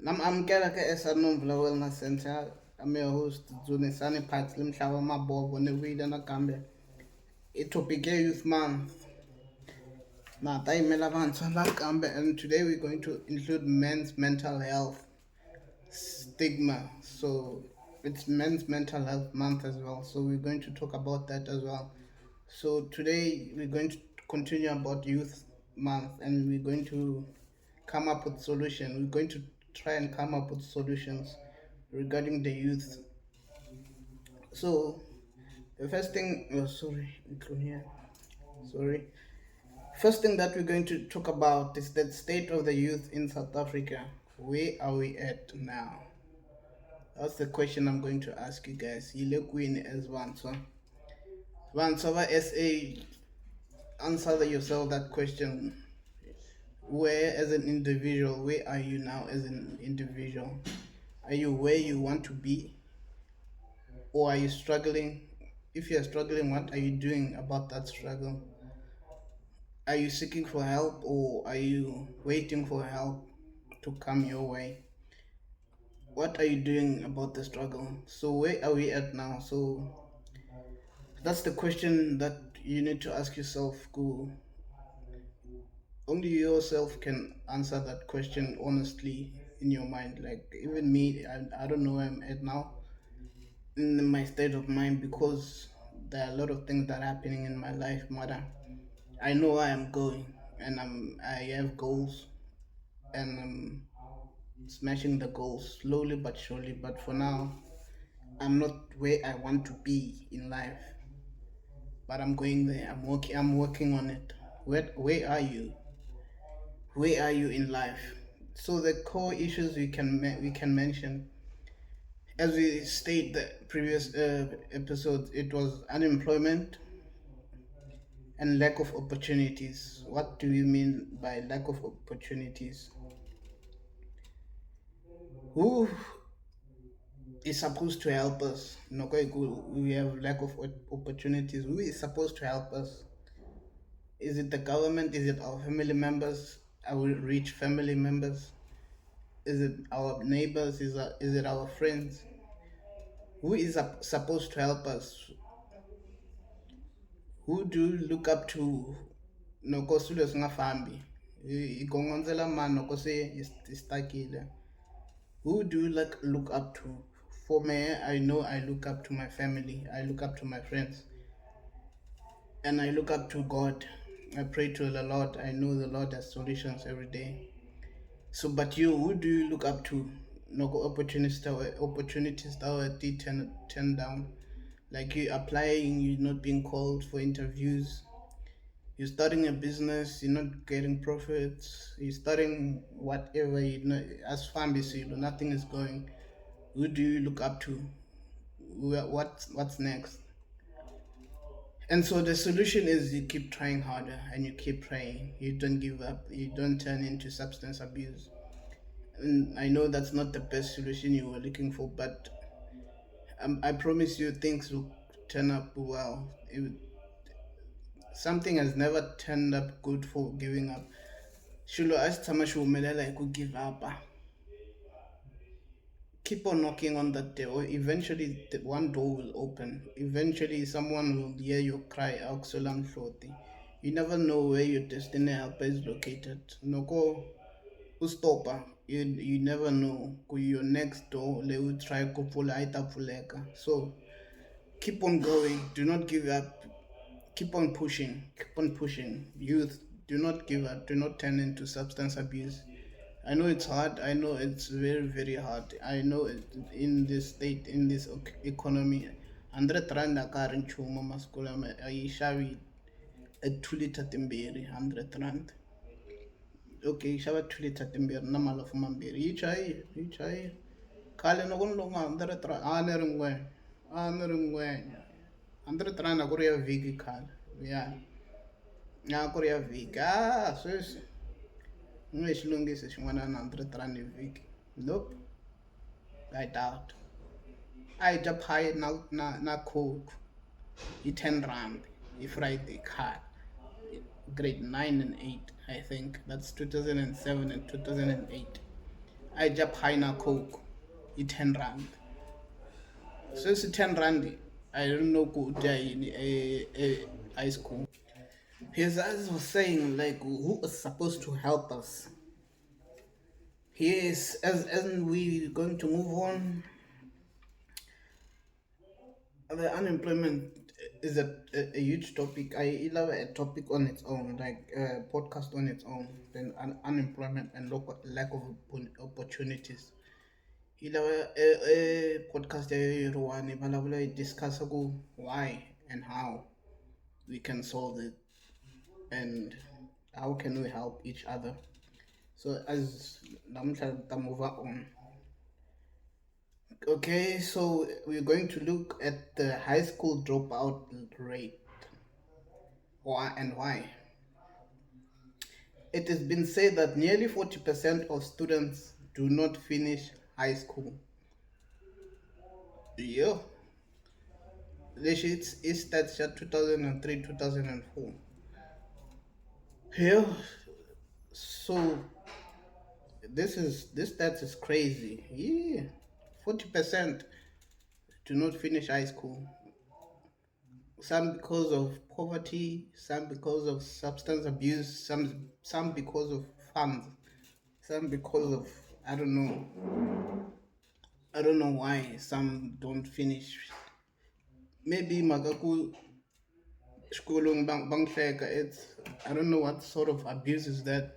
I'm Kelaka Esanovla Wellness Center. I'm your host, Zunisani Patslim Shawama Bob on the Weed and a Cambe. It will be Gay Youth Month. Now, time and today we're going to include men's mental health stigma. So, it's Men's Mental Health Month as well. So, we're going to talk about that as well. So, today we're going to continue about Youth Month and we're going to come up with solution. We're going to try and come up with solutions regarding the youth. So the first thing, oh, sorry. First thing that we're going to talk about is the state of the youth in South Africa. Where are we at now? That's the question I'm going to ask you guys. You look win as one, so once over SA, answer yourself that question. Where as an individual, where are you now as an individual? Are you where you want to be, or are you struggling? If you're struggling, what are you doing about that struggle? Are you seeking for help, or are you waiting for help to come your way? What are you doing about the struggle? So where are we at now? So that's the question that you need to ask yourself. Only yourself can answer that question honestly in your mind. Like even me, I don't know where I'm at now in my state of mind, because there are a lot of things that are happening in my life, mother. I know where I'm going, and I have goals, and I'm smashing the goals slowly but surely. But for now, I'm not where I want to be in life, but I'm going there. I'm working on it. Where are you? Where are you in life? So the core issues we can mention, as we state the previous episode, it was unemployment and lack of opportunities. What do you mean by lack of opportunities? Who is supposed to help us? No, we have lack of opportunities. Who is supposed to help us? Is it the government? Is it our family members? Our rich family members? Is it our neighbors? Is it our friends? Who is supposed to help us? Who do you look up to? Noko swilo singafambi. Igongonzela mani noko se istakile. Who do you look up to? For me, I know I look up to my family. I look up to my friends, and I look up to God. I pray to the Lord. I know the Lord has solutions every day. So, but you, who do you look up to? No opportunities that were turned down. Like you applying, you're not being called for interviews. You're starting a business, you're not getting profits. You're starting whatever, as families, nothing is going. Who do you look up to? What's next? And so the solution is you keep trying harder and you keep praying. You don't give up. You don't turn into substance abuse. And I know that's not the best solution you were looking for, but I promise you things will turn up well. Something has never turned up good for giving up. Shilo asitama shumelela hi ku give up. Keep on knocking on that door. Eventually, one door will open. Eventually, someone will hear your cry, Auxolam Shoti. You never know where your destiny helper is located. Noko ustopa. You never know. Your next door, they will try kupula itapuleka. So keep on going. Do not give up. Keep on pushing. Keep on pushing. Youth, do not give up. Do not turn into substance abuse. I know it's hard. I know it's very, very hard. I know in this state, in this economy, 100 rand a ka ri nchumu masiku lama a yi xavi a 2 liter timbirhi 100 rand. Okay, yi xava 2 liter timbirhi na malafu mambirhi yi chayile khale loko ni loko 100 rand a ni ri ngwenya 100 rand a ku ri ya vhiki khale ya ku ri ya vhiki sweswi u nge xi lunghisi xin'wana na 100 rand hi vhiki. Nope, I doubt. I dya pie na coke hi 10 rand hi Friday khale, grade 9 and 8, I think. That's 2007 and 2008. I just pina coke, 10 rand. So it's 10 rand. I don't know good in a high school. Because as I was saying, like who is supposed to help us? Yes, as we going to move on, the unemployment is a huge topic. I love a topic on its own, like a podcast on its own. Then unemployment and local lack of opportunities. You know, a podcast one I discuss why and how we can solve it and how can we help each other. So as namhla move on. Okay, so we're going to look at the high school dropout rate. Why and why? It has been said that nearly 40% of students do not finish high school. Yeah, it's stats 2003, 2004. Yeah, so this stats is crazy. Yeah, 40% do not finish high school. Some because of poverty, some because of substance abuse, some because of funds, some because of I don't know. I don't know why some don't finish. Maybe magaku skolong bang it's I don't know what sort of abuse is that.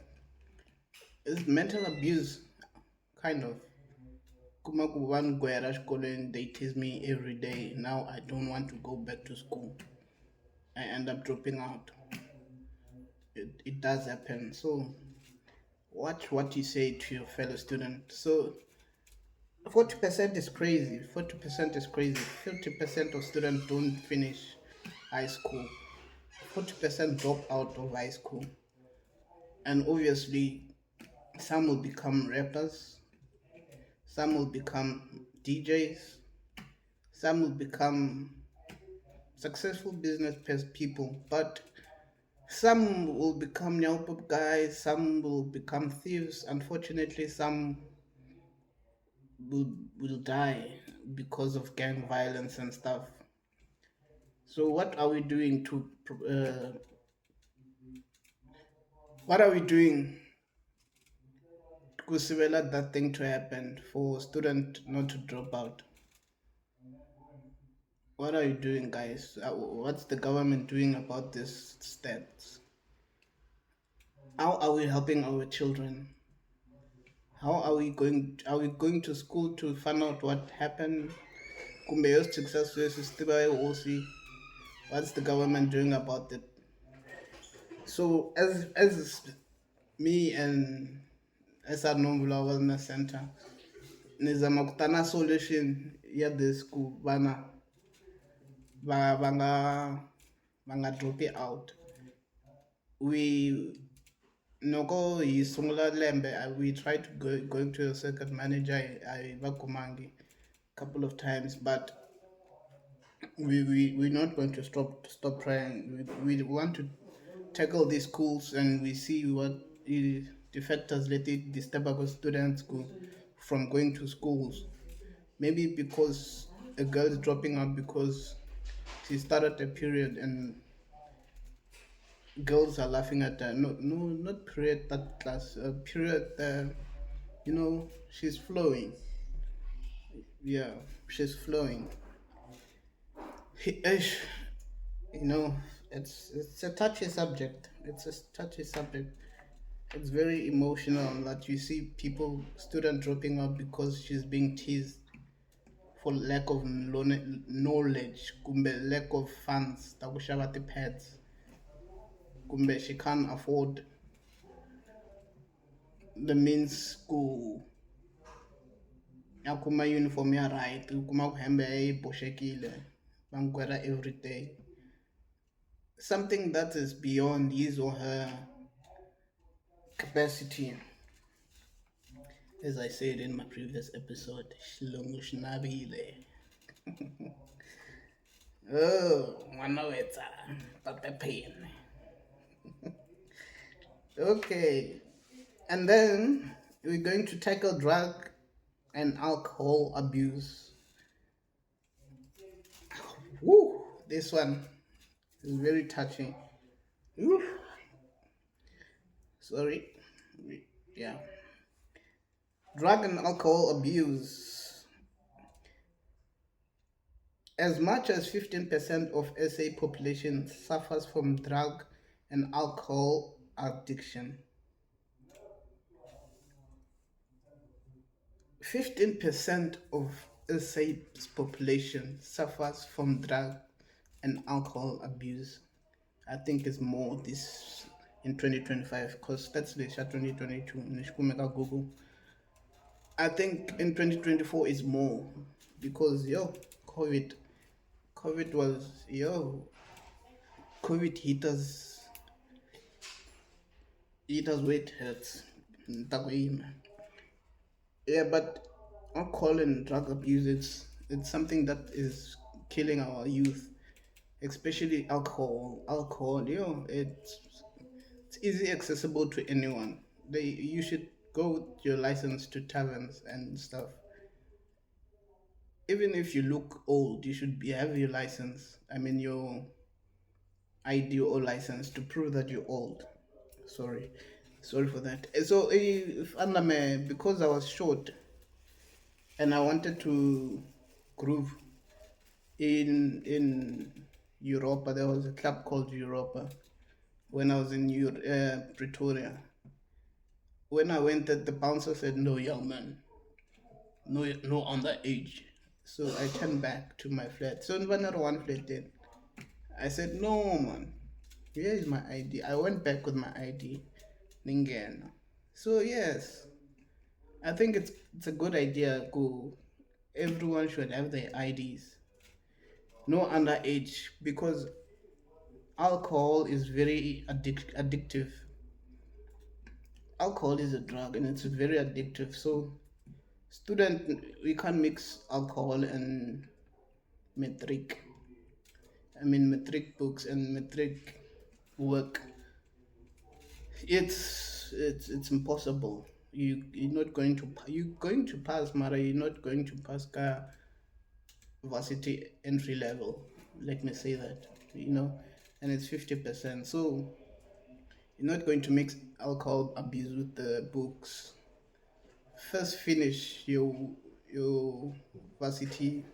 It's mental abuse, kind of. Kuma ku one gwera xikolweni, they tease me every day. Now I don't want to go back to school. I end up dropping out. It does happen. So watch what you say to your fellow student. So 40% is crazy. 40% is crazy. 50% of students don't finish high school. 40% drop out of high school. And obviously, some will become rappers, some will become DJs, some will become successful business people, but some will become nyaupup guys, some will become thieves. Unfortunately, some will die because of gang violence and stuff. So uh, what are we doing to similar that thing to happen for student not to drop out? What are you doing, guys? What's the government doing about this stats? How are we helping our children? How are we going? Are we going to school to find out what happened? Kumbe yo success versus OC. What's the government doing about it? So as me and SR Wellness Center, nizama kutana solution ya this school banga drop it out. We noko hi sungula lembe we tried to going to a circuit manager I vakumangi couple of times, but we're not going to stop trying. We want to tackle these schools and we see what the factors that it disturb our students from going to schools. Maybe because a girl is dropping out because she started a period and girls are laughing at her. No, no, not period that class. Period. She's flowing. Yeah, she's flowing. Ish, you know, it's a touchy subject. It's a touchy subject. It's very emotional that you see people, student dropping out because she's being teased for lack of knowledge, kumbe lack of funds, takushava pads, kumbe she can't afford the means ya kuma uniform ya right, kuma kuhembe boshekile, bangwera every day. Something that is beyond his or her capacity. As I said in my previous episode, Shilongo Shnabile. Oh, Manaweta, Papa Pain. Okay. And then We're going to tackle drug and alcohol abuse. Woo! This one is very touching. Woo! Sorry. Yeah. Drug and alcohol abuse. As much as 15% of SA population suffers from drug and alcohol addiction. 15% of SA's population suffers from drug and alcohol abuse. I think it's more this in 2025 because that's the 2022 Nishkumeka Google. I think in 2024 is more because COVID COVID was COVID hit us where it hurts. Ntakwima. Yeah, but alcohol and drug abuse it's something that is killing our youth, especially alcohol. Alcohol, it's easy accessible to anyone. You should go with your license to taverns and stuff. Even if you look old, you should have your license. I mean your ID or license to prove that you're old. Sorry, sorry for that. So if because I was short and I wanted to groove in Europa, there was a club called Europa when I was in Pretoria. When I went there, the bouncer said, "No, young man, no underage." So I turned back to my flat. So in one flat then, I said, "No, man, here is my ID." I went back with my ID. Ningen. So yes, I think it's a good idea. Go, everyone should have their IDs. No underage because alcohol is very addictive. Alcohol is a drug and it's very addictive. So student, we can't mix alcohol and metric. I mean metric books and metric work. It's impossible. You're not going to you're going to pass, Mara. You're not going to pass varsity entry level. Let me say that, and it's 50%. So you're not going to mix alcohol abuse with the books. First finish your varsity,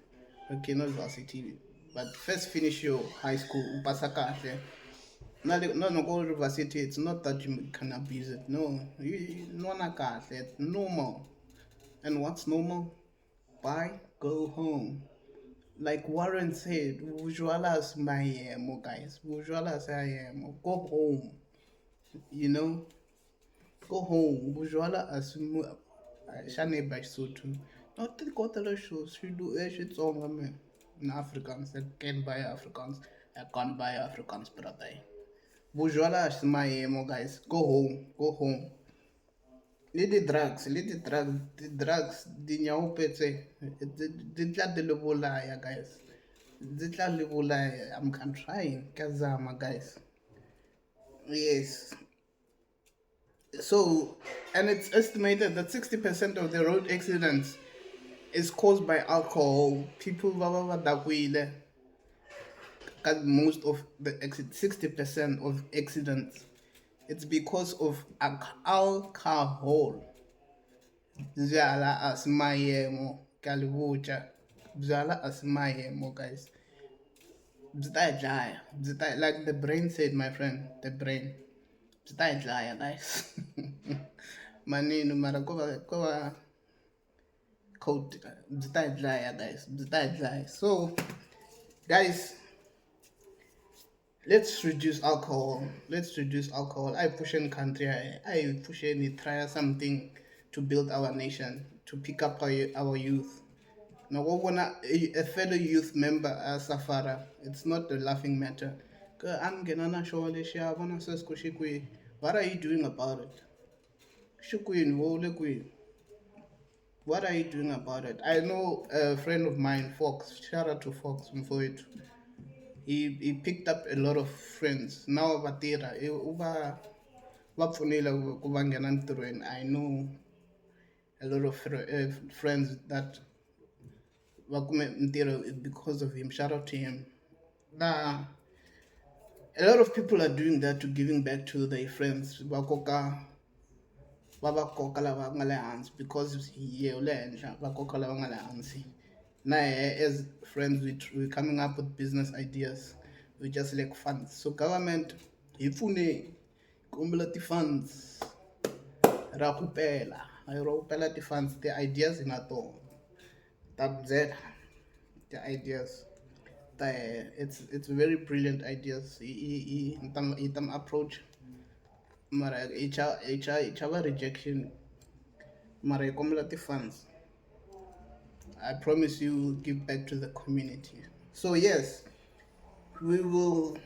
okay, not varsity, but first finish your high school. Upasa kahle. No, no, go to varsity. It's not that you can abuse it. No, no, na kahle. It's normal. And what's normal? Buy, go home. Like Warren said, Vujwalas Mayemo, guys. Vujwalas Ayemo. Go home. You know? Go home. Vujwala Asmu Shane by Sotu. Not the Kotala shows. You do shit song, man. In Africans, I can't buy Africans. I can't buy Africans, brother. Vujwala Mayemo, guys. Go home. Go home. Le di drugs, di nyaopetse, di tla di le bolaya, guys. Di tla le bolaya. I'm trying, kazama, guys. Yes. So, and it's estimated that 60% of the road accidents is caused by alcohol. People, most of the 60% of accidents, it's because of alcohol. Byala asimayemo kalibucha. Byala asimayemo, guys. Like the brain said, my friend, the brain. Guys. Manino mara kova code. Guys. So, guys, let's reduce alcohol. Let's reduce alcohol. I push in country. I push in try something to build our nation, to pick up our youth. Now, a fellow youth member Safara, it's not a laughing matter. I'm gonna show what are you doing about it? What are you doing about it? I know a friend of mine, Fox. Shout out to Fox for it. He picked up a lot of friends. Now Batira, I know a lot of friends that vakume ntirho because of him. Shout out to him. Nah, a lot of people are doing that to giving back to their friends. Va va koka lava nga le hansi because ye u le henhla va koka lava nga le hansi. Na as friends we're coming up with business ideas. We just like funds. So government hi pfune kombela ti-funds ra ku pela ro pela ti-funds ti-ideas hi na tona ta byela ti-ideas it's very brilliant ideas hi ta approach mara hi chava rejection mara hi kombela ti-funds. I promise you give back to the community. So yes, we will.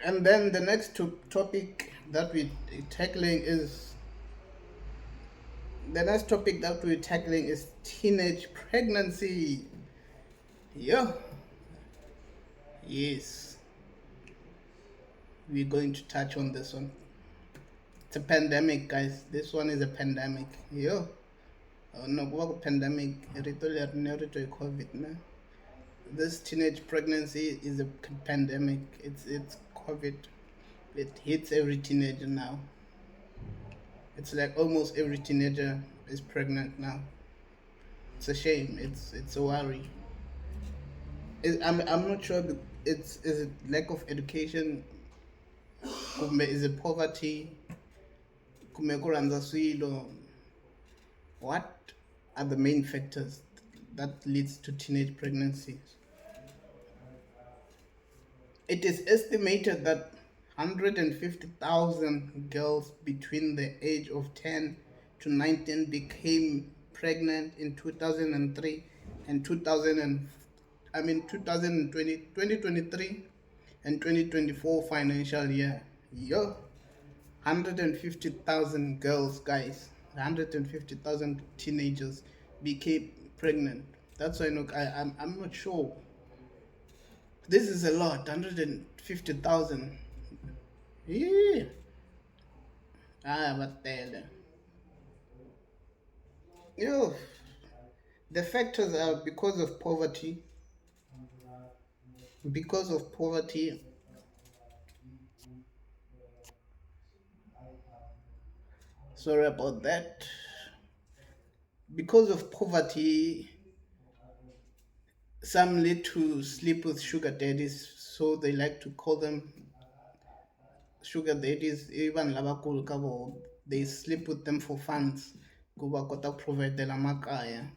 And then the next topic that we're tackling is the next topic that we're tackling is teenage pregnancy. Yeah, yes, we're going to touch on this one. It's a pandemic, guys. This one is a pandemic. Yeah, no, what pandemic? Rito leri ni rito hi COVID, man. This teenage pregnancy is a pandemic. It's COVID. It hits every teenager now. It's like almost every teenager is pregnant now. It's a shame. It's a worry. I'm not sure. It's is it lack of education? Is it poverty? Kumbe ku rhandza swilo? What are the main factors that leads to teenage pregnancies? It is estimated that 150,000 girls between the age of 10 to 19 became pregnant in 2003 and 2000 and, 2020, 2023 and 2024 financial year. Yo, 150,000 girls, guys. 150,000 teenagers became pregnant. That's why I'm not sure. This is a lot. 150,000. Yeah. But yo, the factors are because of poverty. Because of poverty, sorry about that. Because of poverty, some need to sleep with sugar daddies, so they like to call them sugar daddies. Even lavakulu kavo, they sleep with them for funds. Kuba kota provide la makaya.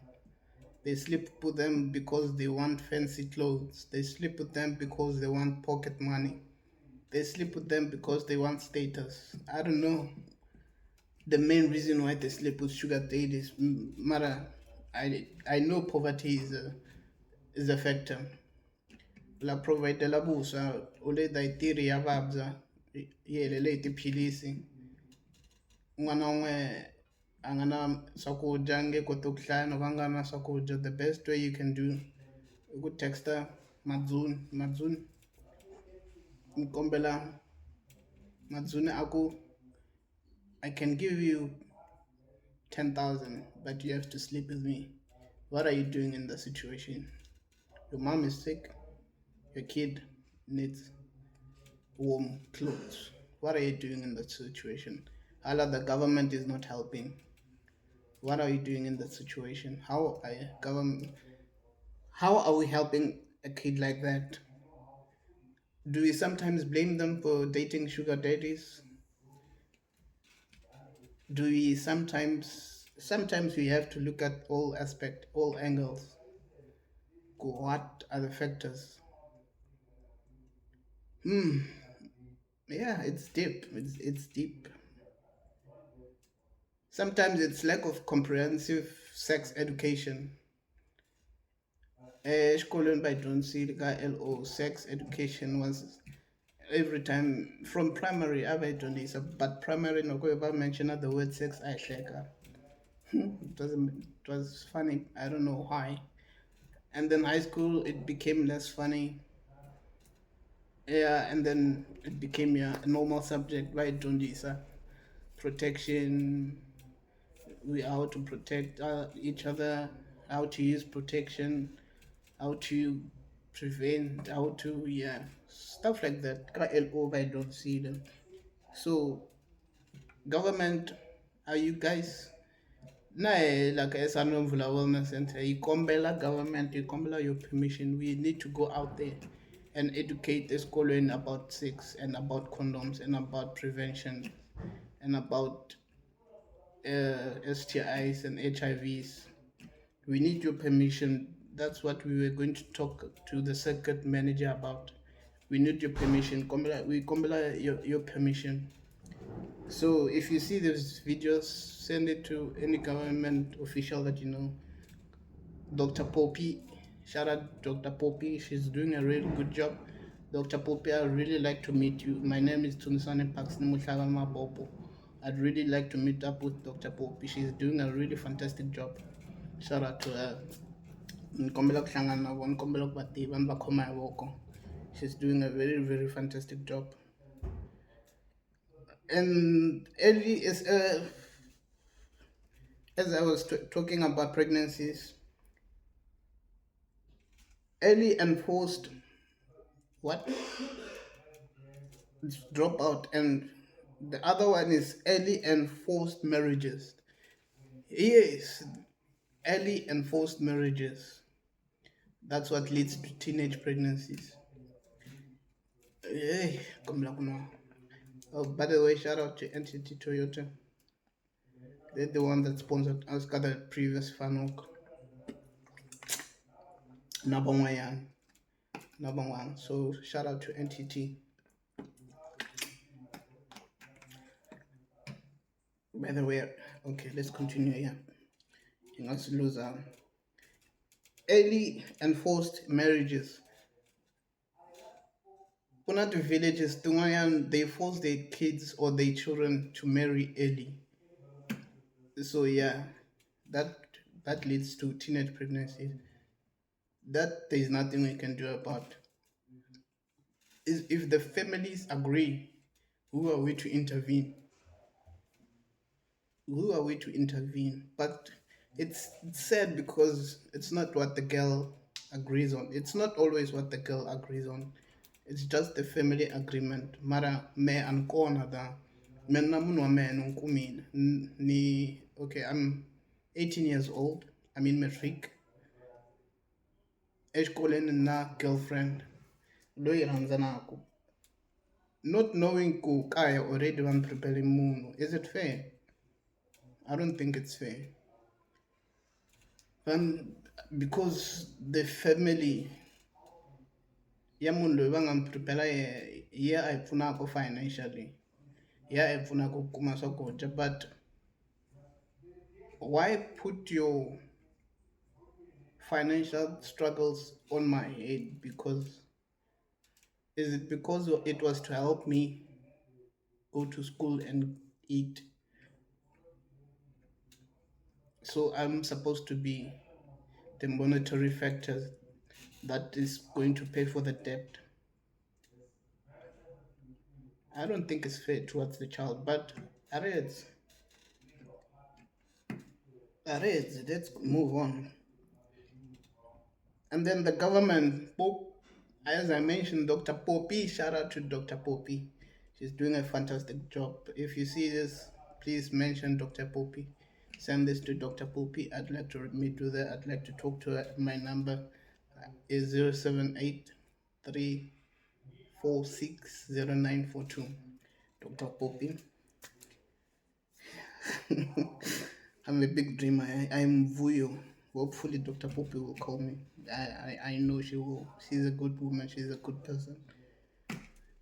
They sleep with them because they want fancy clothes. They sleep with them because they want pocket money. They sleep with them because they want status. I don't know the main reason why they sleep with sugar daddies. Mara, I know poverty is a factor. La provide la busa, ule da itiri ya vabza, yele le tiphilisi. N'wana wun'we a nga na swakudya a nge koti ku hlaya loko a nga na swakudya. The best way you can do i ku texta madzuni ni kombela madzuni a ku I can give you 10,000 but you have to sleep with me. What are you doing in the situation? Your mom is sick, your kid needs warm clothes. What are you doing in that situation? Allah, the government is not helping. What are you doing in that situation? How are we helping a kid like that? Do we sometimes blame them for dating sugar daddies? Do we sometimes we have to look at all angles. What are the factors? Yeah, it's deep. It's deep. Sometimes it's lack of comprehensive sex education. Exikolweni bayidyondzisile ka-LO sex education was every time from primary a va yi but primary loko va mention the word sex a hi hleka. It was funny. I don't know why. And then high school it became less funny. Yeah, and then it became a normal subject by Dundisa. Protection, how to protect each other, how to use protection, how to prevent, how to, yeah, stuff like that. I don't see them. So government, are you guys? No, like esanomvula wellness center, ikombela government, ikombela your permission. We need to go out there and educate the school about sex and about condoms and about prevention and about STIs and HIVs. We need your permission. That's what we were going to talk to the circuit manager about. We need your permission. We kombela your permission. So if you see those videos, send it to any government official that you know. Dr. Poppy, shout out Dr. Poppy. She's doing a really good job. Dr. Poppy, I'd really like to meet you. My name is Tunisane Paxni Mutlagama Bobo. I'd really like to meet up with Dr. Poppy. She's doing a really fantastic job. Shout out to her. Nkombela kuhlangana nabo, nkombela ukubatiba, nibakhoma yaboko. She's doing a very, very fantastic job. And early is as I was talking about pregnancies, early and forced what dropout, and the other one is early and forced marriages. Yes, early and forced marriages. That's what leads to teenage pregnancies. Hey, oh, by the way, shout out to NTT Toyota. They're the one that sponsored us, got the previous Fanok. Nabangwayan. Nabangwan. So shout out to NTT. By the way, okay, let's continue here. You know, lose early and forced marriages. One of the villages, they force their kids or their children to marry early. So yeah, that that leads to teenage pregnancies. That there is nothing we can do about. Is if the families agree, who are we to intervene? Who are we to intervene? But it's sad because it's not what the girl agrees on. It's not always what the girl agrees on. It's just the family agreement. Mara me ankona da mena munwa me nunkumile. Ni okay, I'm 18 years old. I'm in matric. Exikoleni na girlfriend. Loyi rhandzanaka. Not knowing ku kaya already van preparing munhu. Is it fair? I don't think it's fair. Because the family ya munhu loyi va nga mi prepare hi ya a hi pfunaka financially, hi ya a hi pfunaka ku kuma swakudya, but why put your financial struggles on my head? Because is it because it was to help me go to school and eat? So I'm supposed to be the monetary factor that is going to pay for the debt. I don't think it's fair towards the child, but arrears, arrears, let's move on. And then the government, as I mentioned, Dr. Poppy, shout out to Dr. Poppy. She's doing a fantastic job. If you see this, please mention Dr. Poppy. Send this to Dr. Poppy. I'd like to meet with her. I'd like to talk to her. My number is 078 346 0942. Dr. Poppy. I'm a big dreamer. I'm Vuyo. Hopefully, Dr. Poppy will call me. I know she will. She's a good woman. She's a good person.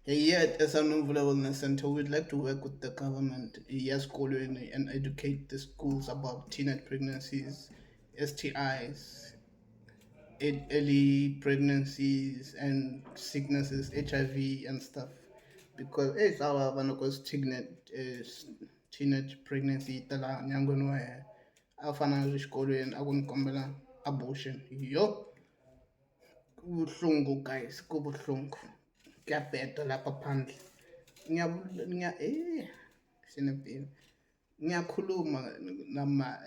Here at Esanumvula Wellness Center, we'd like to work with the government, yes, and educate the schools about teenage pregnancies, STIs, early pregnancies, and sicknesses, HIV, and stuff. Because it's our teenage pregnancy, tala nyangonwa afana esikolweni akunikombela abortion. Yo, kubuhlungu guys, kubuhlungu. Kuyabheda lapha phandle. Sinempilo. ngiyakhuluma nama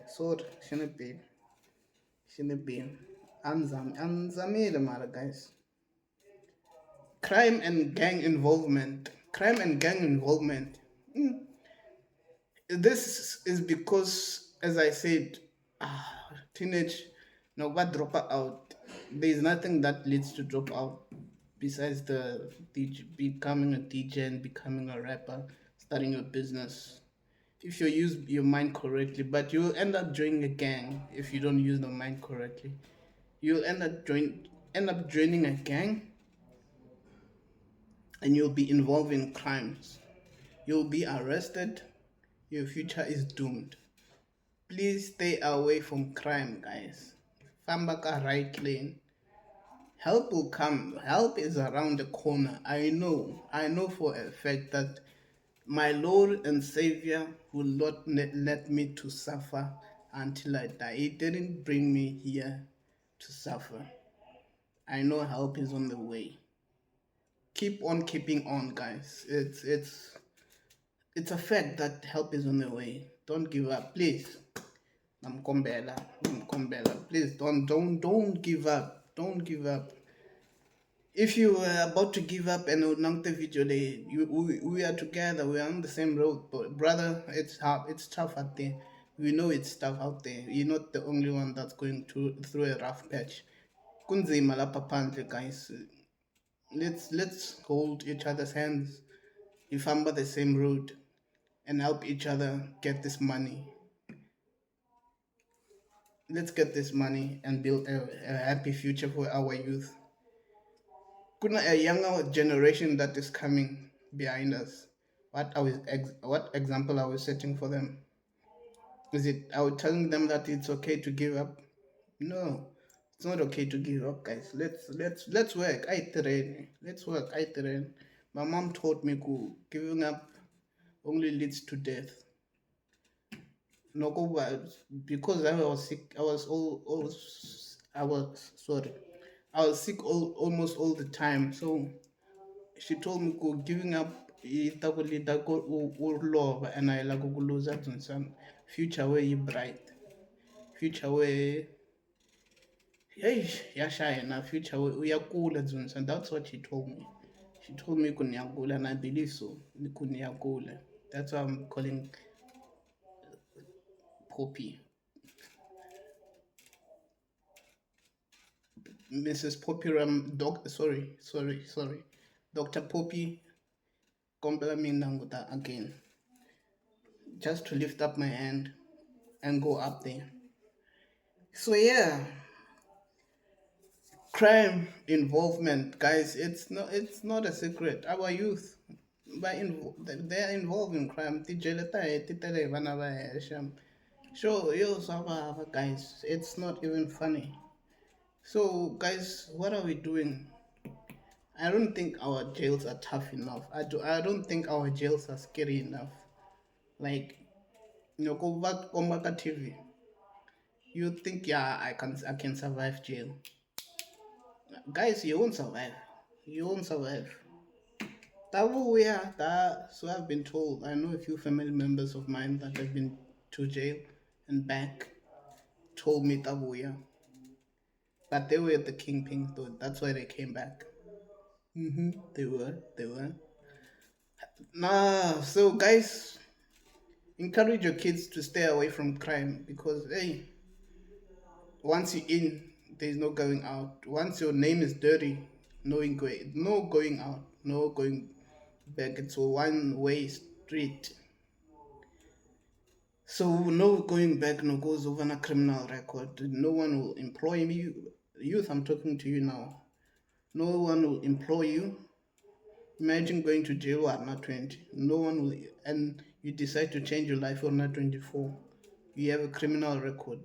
sorry, shouldn't be. Anzamile mara guys. Crime and gang involvement. This is because, as I said, teenage Nogba drop out. There is nothing that leads to drop out besides the becoming a DJ and becoming a rapper, starting a business. If you use your mind correctly, but you'll end up joining a gang if you don't use the mind correctly. You'll end up joining a gang, and you'll be involved in crimes. You'll be arrested. Your future is doomed. Please stay away from crime, guys. Fambaka right lane. Help will come. Help is around the corner. I know for a fact that my Lord and Savior will not let me to suffer until I die. He didn't bring me here to suffer. I know help is on the way. Keep on keeping on, guys. It's a fact that help is on the way. Don't give up, please. Namkombela. Please don't give up. Don't give up. If you were about to give up and not the video, we are together. We are on the same road, but brother, it's hard. It's tough out there. We know it's tough out there. You're not the only one that's going through a rough patch. Kunzima lapha phandle, guys. Let's hold each other's hands. Ifamba the same road and help each other get this money. Let's get this money and build a happy future for our youth. Kuna a younger generation that is coming behind us. What example are we setting for them? Is it are we telling them that it's okay to give up? No, it's not okay to give up, guys. Let's work. I train. Let's work. I train. My mom taught me giving up only leads to death. No, because I was sick. I was sorry. I was sick almost all the time. So she told me giving up itakulita love and I like lose that and some future way you bright. Future way hey yashaya na future way uyakula and that's what she told me. She told me kunyakula and I believe so. Kunyakula. That's why I'm calling Poppy. Mrs. Poppy sorry. Dr. Poppy compliment Nanguta again. Just to lift up my hand and go up there. So yeah, crime involvement, guys. It's not a secret. Our youth, they are involved in crime. Sure, you guys. It's not even funny. So guys, what are we doing? I don't think our jails are tough enough. I don't think our jails are scary enough. Like, go back on TV. You think, yeah, I can survive jail. Guys, you won't survive. You won't survive. So I've been told. I know a few family members of mine that have been to jail and back told me tabuya. But they were the kingpins though. That's why they came back. They were. They were. Nah, so guys, encourage your kids to stay away from crime because hey, once you're in, there's no going out. Once your name is dirty, no going out, no going back. It's a one-way street. So no going back, no goes over a criminal record. No one will employ me. Youth, I'm talking to you now. No one will employ you. Imagine going to jail at not 20. No one will, and you decide to change your life on not 24. You have a criminal record.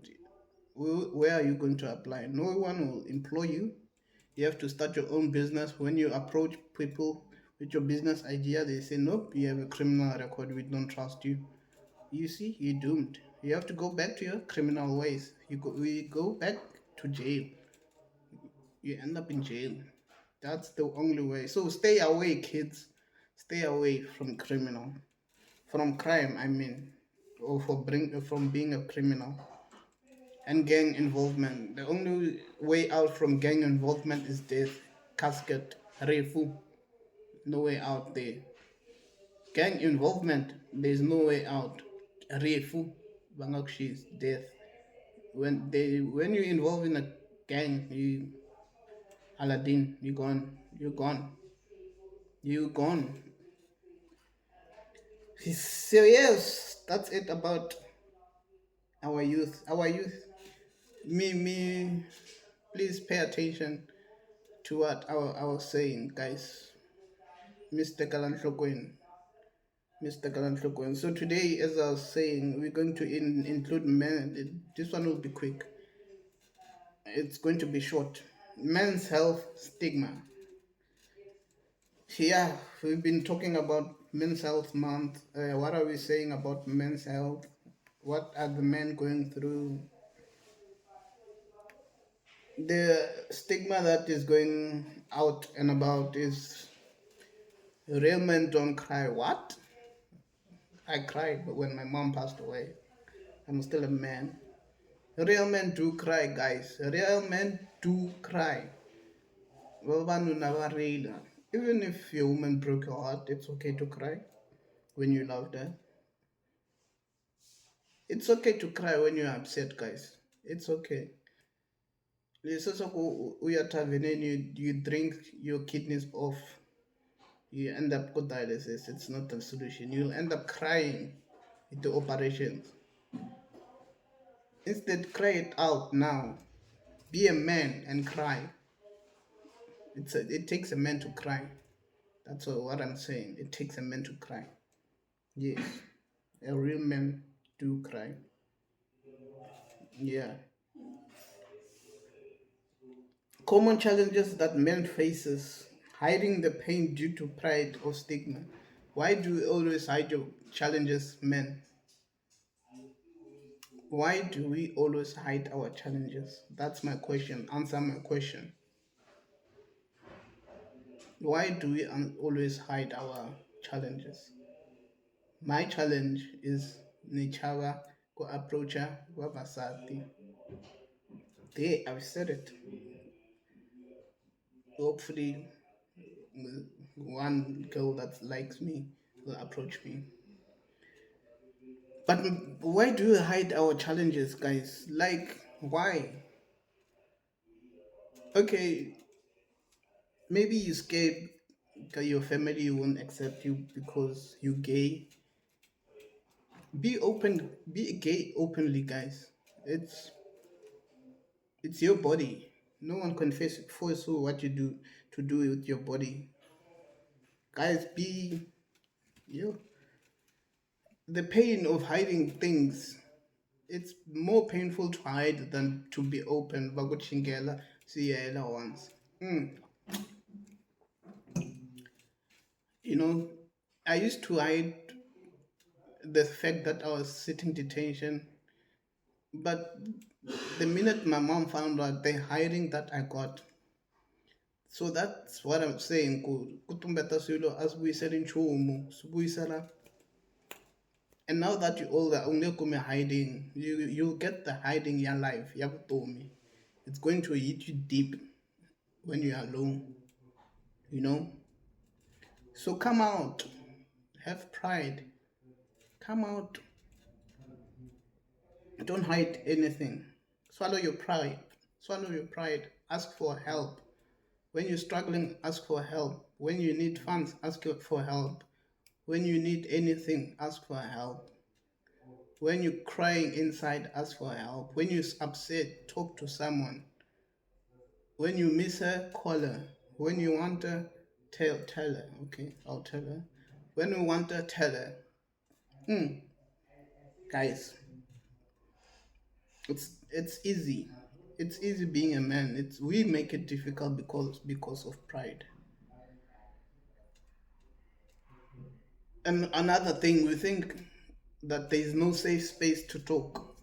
Where are you going to apply? No one will employ you. You have to start your own business. When you approach people with your business idea, they say, nope, you have a criminal record. We don't trust you. You see, you're doomed. You have to go back to your criminal ways. We go back to jail. You end up in jail. That's the only way. So stay away, kids. Stay away from criminal. from crime, I mean, or from being a criminal and gang involvement. The only way out from gang involvement is death, casket, refu. No way out there. Gang involvement, there's no way out. Refu, bangakshi is death. When you involve in a gang, you Aladdin, you gone, you gone, you gone. So yes, that's it about our youth. Our youth. Me. Please pay attention to what I was saying, guys. Mr. Kalantlokwen. Mr. Kalantlokwen. So today, as I was saying, we're going to include men. This one will be quick. It's going to be short. Men's health stigma. Yeah, we've been talking about Men's Health Month. What are we saying about men's health? What are the men going through? The stigma that is going out and about is real men don't cry. What? I cried when my mom passed away. I'm still a man. Real men do cry, guys. Real men do cry. Even if your woman broke your heart, it's okay to cry when you loved her. It's okay to cry when you're upset, guys. It's okay. You drink your kidneys off, you end up with dialysis. It's not a solution. You'll end up crying with the operations. Instead, cry it out now. Be a man and cry. It takes a man to cry. That's what I'm saying. It takes a man to cry. Yes, a real man do cry. Yeah. Common challenges that men faces: hiding the pain due to pride or stigma. Why do we always hide your challenges, men? Why do we always hide our challenges? That's my question. Answer my question. Why do we always hide our challenges? My challenge is nichava ko approacha wabasati. There, I've said it. Hopefully, one girl that likes me will approach me. But why do we hide our challenges, guys? Like, why? Okay, maybe you scared your family won't accept you because you're gay. Be open, be gay openly, guys. It's it's your body. No one can force you what you do to do with your body. Guys, be you. The pain of hiding things, it's more painful to hide than to be open. Baguchingela, siyela once. You know, I used to hide the fact that I was sitting detention, but the minute my mom found out the hiding that I got, so that's what I'm saying. Kutumbeta silo as we said in Chumu, Subuyisala. And now that you're older, only come hiding, you get the hiding your life. Yabutomi. It's going to hit you deep when you're alone, you know. So come out, have pride, come out. Don't hide anything. Swallow your pride. Swallow your pride. Ask for help. When you're struggling, ask for help. When you need funds, ask for help. When you need anything, ask for help. When you're crying inside, ask for help. When you're upset, talk to someone. When you miss her, call her. When you want her, tell her. Okay, I'll tell her. When you want her, tell her. Guys, it's easy. It's easy being a man. It's we make it difficult because of pride. And another thing, we think that there is no safe space to talk.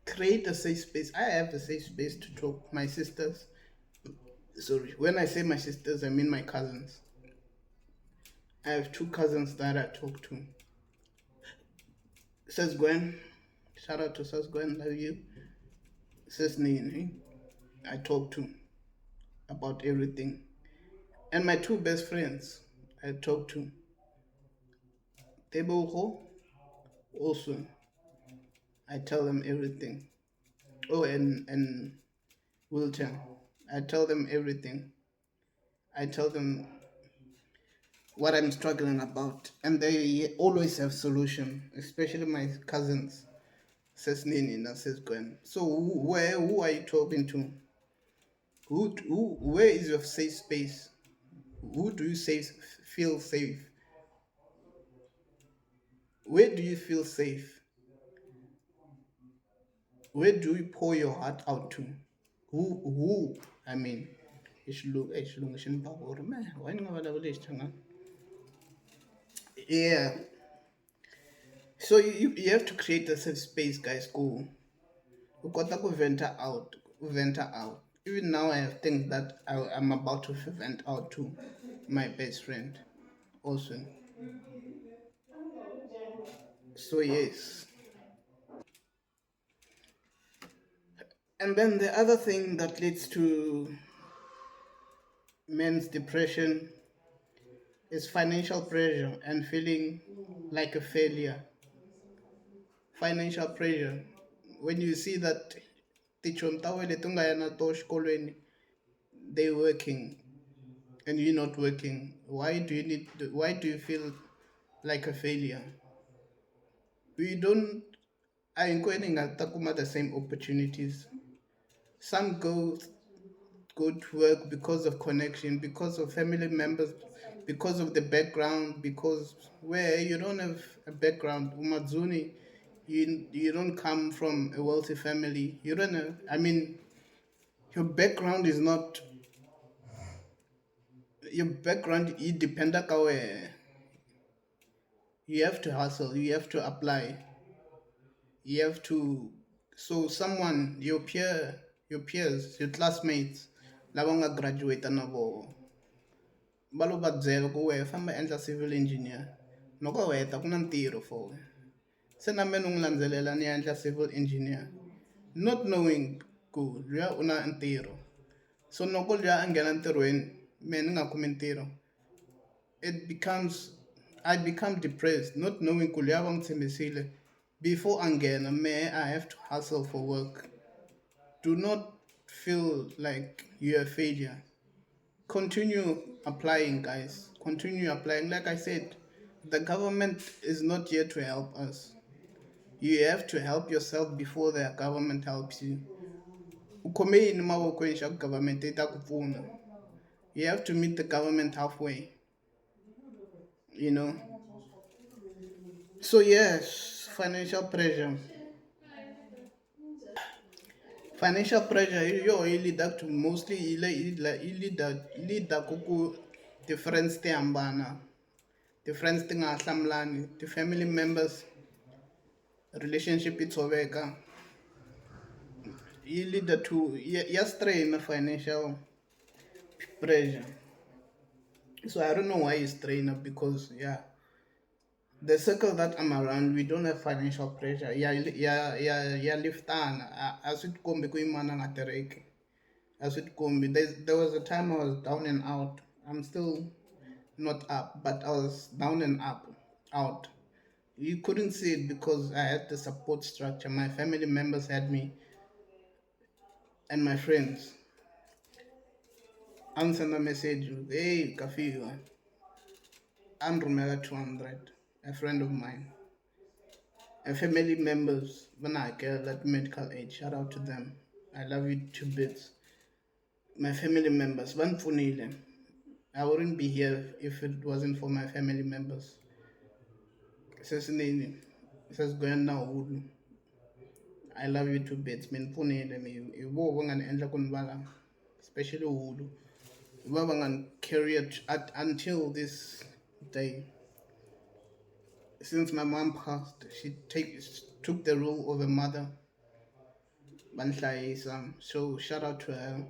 Create a safe space. I have a safe space to talk. My sisters, sorry, when I say my sisters, I mean my cousins. I have two cousins that I talk to. Says Gwen. Shout out to Says Gwen, love you. Says Nini. I talk to about everything. And my two best friends I talk to. Teboho, also. I tell them everything. Oh, and Wilton. I tell them everything. I tell them what I'm struggling about. And they always have solution, especially my cousins. Says Nini, and says Gwen. So who are you talking to? Where is your safe space? Who do you feel safe? Where do you feel safe? Where do you pour your heart out to? Who? I mean, isilungu sinibhabura man. Why ningabalabula isithanga? Yeah. So you have to create a safe space, guys. Go. You got to venture out. Venture out. Even now, I have things that I'm about to vent out to my best friend. Also. So yes. And then the other thing that leads to men's depression is financial pressure and feeling like a failure. Financial pressure. When you see that tichon tawele tunga yana to xikolweni, they working and you're not working. Why do you feel like a failure? We don't are inquiring at Takuma the same opportunities. Some go to work because of connection, because of family members, because of the background, because where you don't have a background, Umazuni, you don't come from a wealthy family. You don't know. I mean, your background is not your background. You depend on where you have to hustle. You have to apply. You have to. So someone, your peers, your classmates, lava nga graduate na vo va lo va byela ku wehe famba endla civil engineer loko u heta ku na ntirho for wena se na mina u n'wi landzelela ni ya endla civil engineer not knowing ku luya u na ntirho so loko luya a nghena ntirhweni mehe ni nga kumi ntirho it becomes I become depressed not knowing ku luya va n'wi tshembisile before a nghena mehe I have to hustle for work. Do not feel like you're a failure. Continue applying, guys. Continue applying. Like I said, the government is not here to help us. You have to help yourself before the government helps you. Ukhome yini mavokweni xa ku government yi ta ku pfuna. You have to meet the government halfway. You know. So yes, financial pressure. Financial pressure yi lead to mostly lead ku difference ti hambana. Difference ti nga hlamulani. The family members relationship yi tshoveka. Yi lead to ya strain financial pressure. So I don't know why you strain because yeah. The circle that I'm around, we don't have financial pressure. Ya liftana. As it kombi ku imana nga tereki. As it kombi. There was a time I was down and out. I'm still not up, but I was down and out. You couldn't see it because I had the support structure. My family members had me and my friends. I'm sending a message, hey, Kafiwa, I'm Romela 200, a friend of mine. And family members, when I get at medical aid, shout out to them. I love you to bits. My family members, one funile. I wouldn't be here if it wasn't for my family members. Says Nini, says Gwen Ulu. I love you to bits. Min funile me. Iwo wangan endla kunwala, especially Ulu. Wabangan carry it until this day. Since my mom passed, she took the role of a mother. So shout out to her.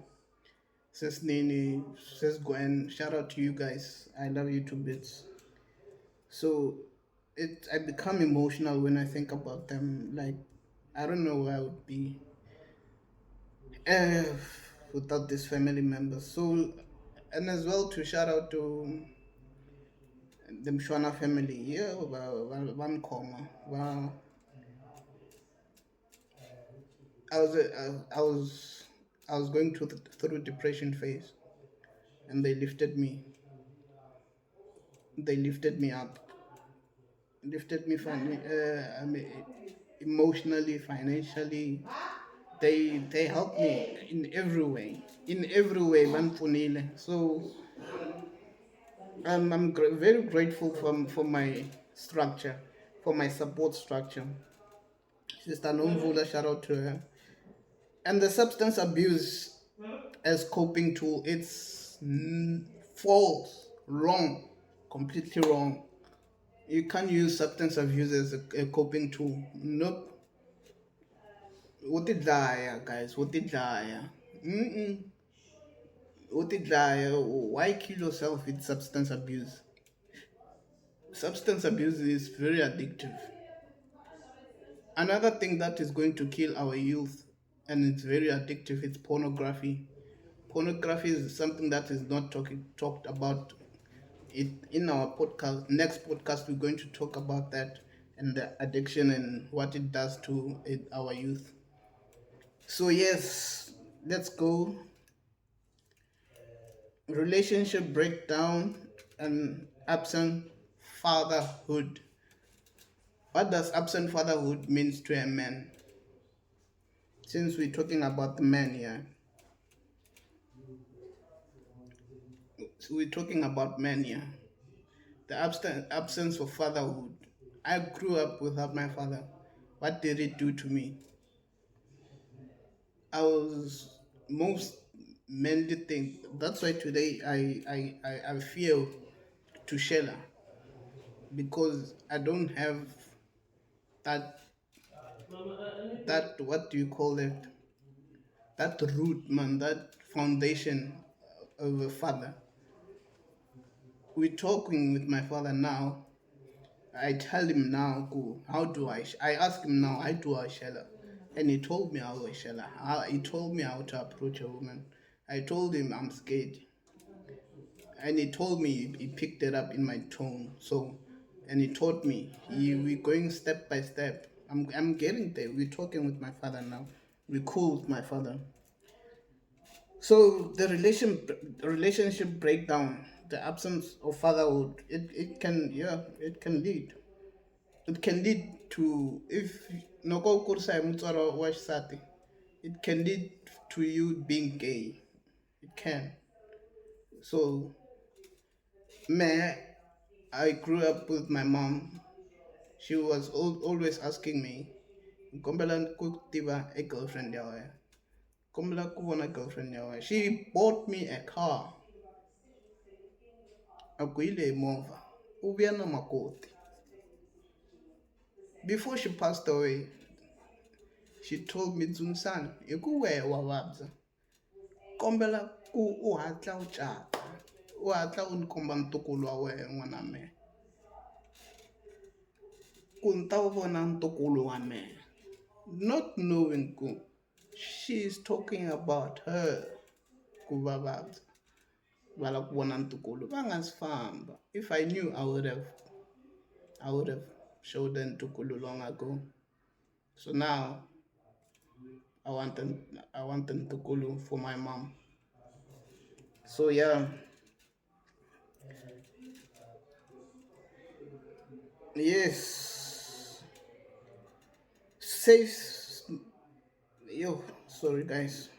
Sis Nini, Sis Gwen, shout out to you guys. I love you to bits. So I become emotional when I think about them. Like, I don't know where I would be uh, without these family members. So, and as well to shout out to the Mshwana family. Yeah, one comma. Wow, I was I was going through depression phase, and they lifted me up, lifted me I mean, emotionally, financially. They helped me in every way, manfunile. So very grateful for my structure, for my support structure. Sister Nomvula, shout out to her. And the substance abuse as coping tool, it's false, wrong, completely wrong. You can't use substance abuse as a coping tool. Nope. What did lie, guys? What did lie? Mm-mm. What did lie? Why kill yourself with substance abuse? Substance abuse is very addictive. Another thing that is going to kill our youth, and it's very addictive, it's pornography. Pornography is something that is not talked about. It in our podcast. Next podcast, we're going to talk about that and the addiction and what it does to our youth. So yes, let's go. Relationship breakdown and absent fatherhood. What does absent fatherhood means to a man? Since we're talking about the man here, so we're talking about men here. The absence of fatherhood. I grew up without my father. What did it do to me? I was most mainly think that's why today I fear to Shella because I don't have that what do you call it, that root, man, that foundation of a father. We're talking with my father now. I tell him now, go, how do I ask him now, how do I shella? And he told me how I shella. He told me how to approach a woman. I told him I'm scared. And he told me, he picked it up in my tone. So, and he taught me, we're going step by step. I'm getting there. We're talking with my father now. We're cool with my father. So the relationship breakdown, the absence of fatherhood, it can, yeah, it can lead. It can lead to, if noko kursa mutswaro wa xisati, it can lead to you being gay. It can. So me, I grew up with my mom. She was always asking me, "Kombela ku tiva a girlfriend yawe. Kombela ku vona girlfriend yawe." She bought me a car. Akuile mova. Uviana makoti. Before she passed away, she told me, "Zunsan, ikuwe wawabza. Kombela ku u hatla u cata. U hatla u ni komba ntukulu wa wena n'wana me. Ku ni ta wu vona ntukulu wa me." Not knowing ku she's talking about her ku vavabya. Va lava ku vona ntukulu va nga si famba. If I knew, I would have showed them ntukulu long ago. So now I want the ntukulu for my mom. So yeah, yes. Safe. Yo, sorry guys.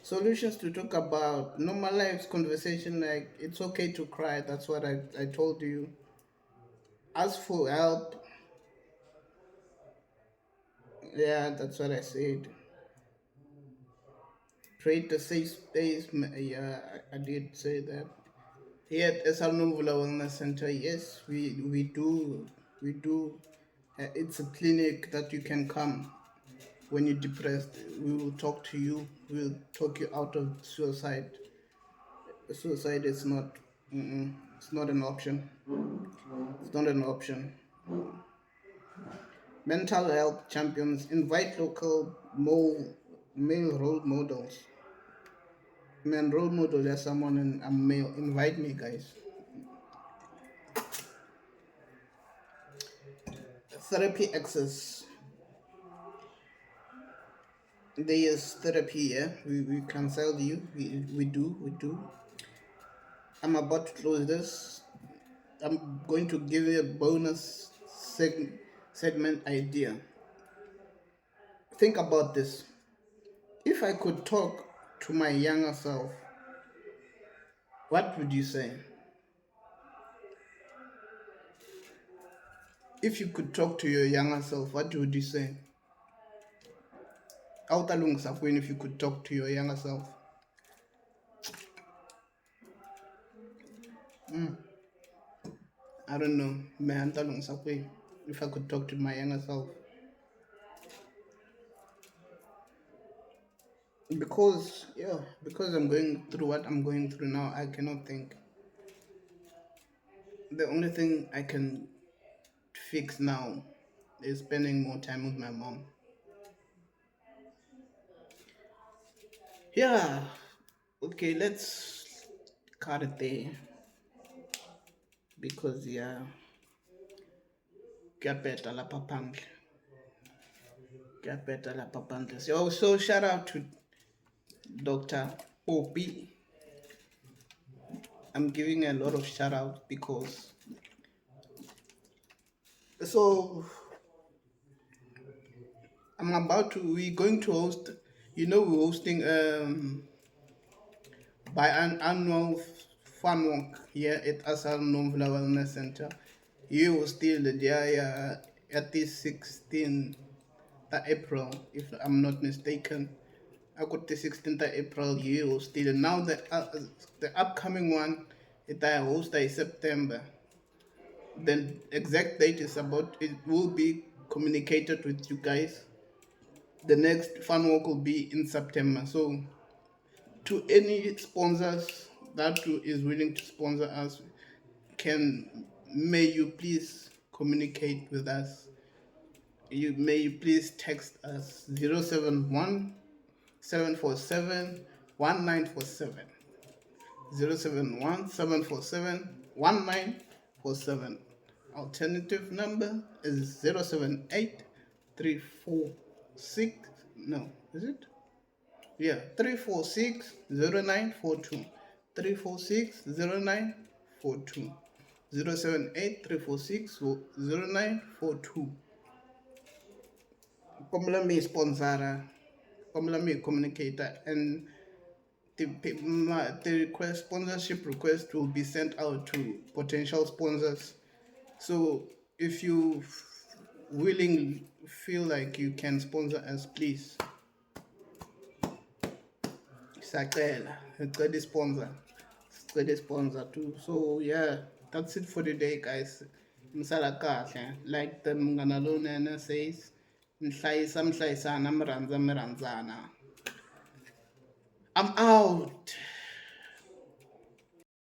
Solutions to talk about normalize conversation, like it's okay to cry. That's what I told you. Ask for help. Yeah, that's what I said. Create a safe space. Yeah, I did say that. Here at SR Novula Wellness Center, yes, we do. It's a clinic that you can come when you're depressed. We will talk to you. We'll talk you out of suicide. Suicide is not. Mm-mm. It's not an option. It's not an option. Mental health champions invite local male role models. Man, role model as someone and I'm male. Invite me, guys. Therapy access. There is therapy, yeah. We cancel you. We do. I'm about to close this. I'm going to give you a bonus segment idea. Think about this. If I could talk to my younger self, what would you say? If you could talk to your younger self, what would you say? Awutalungisa kwini if you could talk to your younger self? I don't know. Man, talungisa kwini if I could talk to my younger self. Because I'm going through what I'm going through now, I cannot think. The only thing I can fix now is spending more time with my mom. Yeah. Okay, let's cut it there because yeah, kuyabheda lapha phandle. Kuyabheda lapha phandle. So shout out to Dr. Obi. I'm giving a lot of shout out because so we're going to host, we're hosting by an annual fun walk here at Asal Nomvula Wellness Center. You will still there at the 16th April, if I'm not mistaken. I got the 16th April, you will still. Now the upcoming one, it I host is September. The exact date is it will be communicated with you guys. The next fun walk will be in September. So to any sponsors that is willing to sponsor us, may you please communicate with us. May you please text us 071 747 1947. 071 747 1947. Alternative number is 078 346. No, is it? Yeah, 3460942. 3460942. 078 3460942. Komla me sponsor, komla me communicator, and the sponsorship request will be sent out to potential sponsors. So if you feel like you can sponsor us, please. Sacela, sicela sponsor too. So yeah, that's it for today, guys. Msala kahle, like the Mngana Lonene says, mhlayisana, mi rhandza, mi rhandzana. I'm out.